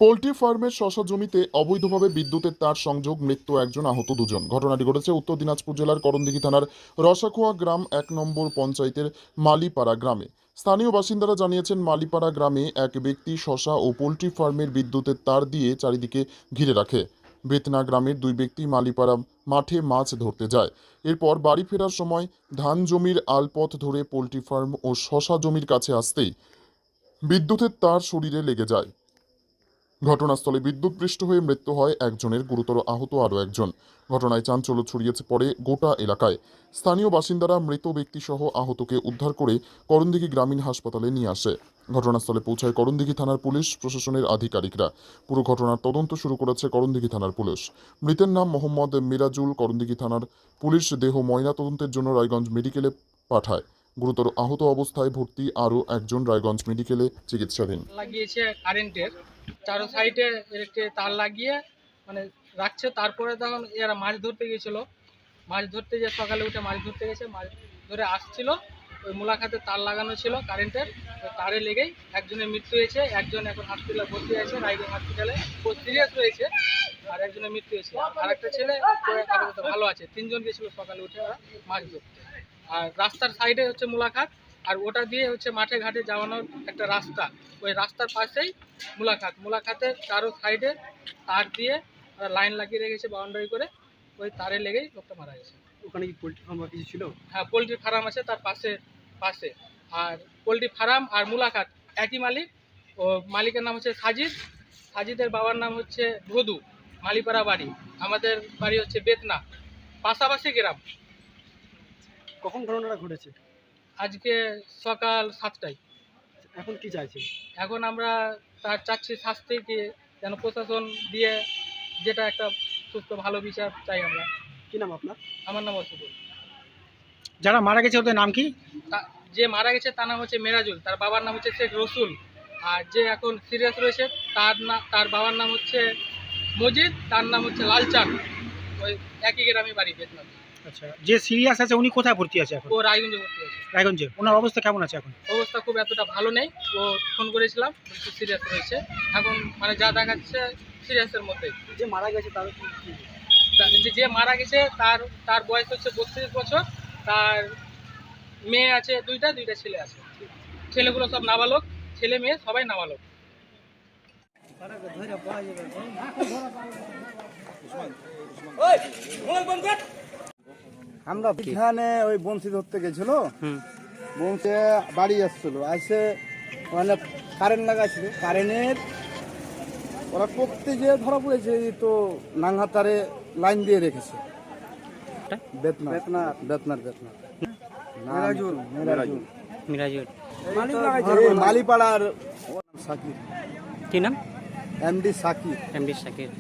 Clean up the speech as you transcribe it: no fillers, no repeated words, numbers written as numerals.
Poultry ফার্মের শশা জমিতে অবৈধভাবে বিদ্যুতের তার সংযোগ, মৃত্যু একজন, আহত দুজন। ঘটনাটি ঘটেছে উত্তর দিনাজপুর জেলার করণদিঘি থানার রসাখোয়া গ্রাম ১ নম্বর পঞ্চায়েতের মালিপাড়া গ্রামে। স্থানীয় বাসিন্দারা জানিয়েছেন, মালিপাড়া গ্রামে এক ব্যক্তি শশা ও পোল্ট্রি ফার্মের বিদ্যুতের তার দিয়ে চারিদিকে ঘিরে রাখে। বেতনা গ্রামের দুই ব্যক্তি মালিপাড়া মাঠে মাছ ধরতে যায়। এরপর বাড়ি ফেরার সময় ধান জমির আলপথ ধরে পোল্ট্রি ফার্ম ও শশা জমির কাছে আসতেই বিদ্যুতের তার শরীরে লেগে যায়। ঘটনাস্থলে বিদ্যুৎপৃষ্ট হয়ে মৃত্যু হয় একজনের, গুরুতর আহত আরও একজন। ঘটনায় চাঞ্চল্য ছড়িয়েছে পড়ে গোটা এলাকায়। স্থানীয় বাসিন্দারা মৃত ব্যক্তিসহ আহতকে উদ্ধার করে করণদিঘি গ্রামীণ হাসপাতালে নিয়ে আসে। ঘটনাস্থলে পৌঁছায় করণদিঘি থানার পুলিশ প্রশাসনের আধিকারিকরা। পুরো ঘটনার তদন্ত শুরু করেছে করণদিঘি থানার পুলিশ। মৃতের নাম মোহাম্মদ মিরাজুল। করণদিঘি থানার পুলিশ দেহ ময়নাতদন্তের জন্য রায়গঞ্জ মেডিকেলে পাঠায়। গুরুতর আহত অবস্থায় ভর্তি আরও একজন রায়গঞ্জ মেডিকেলে চিকিৎসাধীন। লাগিয়েছে কারেন্টের চারো সাইডে ইলেকট্রিক তার লাগিয়ে মানে রাখছে। তারপরে তখন এরা মাছ ধরতে গেছিলো, মাছ ধরতে যে সকালে উঠে মাছ ধরতে গেছে, মাছ ধরে আসছিল, ওই মুলাখাতে তার লাগানো ছিল কারেন্টের, ওই তারে লেগেই একজনের মৃত্যু হয়েছে। একজন এখন হসপিটালে ভর্তি আছে, রায়গঞ্জ হসপিটালে, ও সিরিয়াস রয়েছে। আর একজনের মৃত্যু হয়েছে, আর একটা ছেলে আপাতত ভালো আছে। তিনজন গেছিলো সকালে উঠে ওরা মাছ ধরতে। আর রাস্তার সাইডে হচ্ছে মুলাখাত, আর ওটা দিয়ে হচ্ছে মাঠে ঘাটে যাওয়ানোর একটা রাস্তা, ওই রাস্তার পাশেই মুলাখাতের চারো সাইডে তার দিয়ে লাইন লাগিয়ে রেখেছে বাউন্ডারি করে, ওই তারে লেগেই লোকটা মারা গেছে। ওখানে কি পোল্ট্রি ফার্ম বা কিছু ছিল? হ্যাঁ, পোলট্রি ফার্ম আছে তার পাশে। আর পোলট্রি ফার্ম আর মুলাখাত একই মালিক। ও মালিকের নাম হচ্ছে সাজিদের বাবার নাম হচ্ছে ভদু। মালিপাড়া বাড়ি, আমাদের বাড়ি হচ্ছে বেতনা, পাশাপাশি গ্রাম। কখন ঘটনাটা ঘটেছে? আজকে সকাল 7টায়। এখন কি চাইছে? এখন আমরা তার চাচ্ছি শাস্তি, কি যেন প্রশাসন দিয়ে যেটা একটা সুস্থ ভালো বিচার চাই আমরা। কি নাম আপনার? আমার নাম অসুবল। যারা মারা গেছে ওদের নাম কি? যে মারা গেছে তার নাম হচ্ছে মেরাজুল, তার বাবার নাম হচ্ছে শেখ রসুল। আর যে এখন সিরিয়াস রয়েছে তার বাবার নাম হচ্ছে মজিদ, তার নাম হচ্ছে লালচাঁদ। ওই একই গ্রামে বাড়ি বেতনাথ। আচ্ছা, যে সিরিয়াস আছে উনি কোথায় ভর্তি আছে এখন? ও রায়গঞ্জে ভর্তি আছে। রায়গঞ্জে। ওনার অবস্থা কেমন আছে এখন? অবস্থা খুব এতটা ভালো নেই, ও ফোন করেছিলাম, সিরিয়াস রয়েছে এখন, মানে যা দেখাচ্ছে সিরিয়াসের মধ্যেই। যে মারা গেছে তার যে মারা গেছে তার বয়স হচ্ছে 32 বছর। তার মেয়ে আছে দুইটা ছেলে আছে। ছেলেগুলো সব নাবালক, ছেলে মেয়ে সবাই নাবালক। আমরা এখানে ওই বংশী ধরতে গেছিল, বংশী বাড়ি আসছিল, আসে মানে কারেন্ট লাগাইছিল, কারেন্টের ওরা করতে যে ধরা পড়েছে, এই তো নাঙ্গা তারে লাইন দিয়ে রেখেছে। বেতনার মিরাজুল মালিপাড়ার সাকির। কি নাম? এমডি সাকির।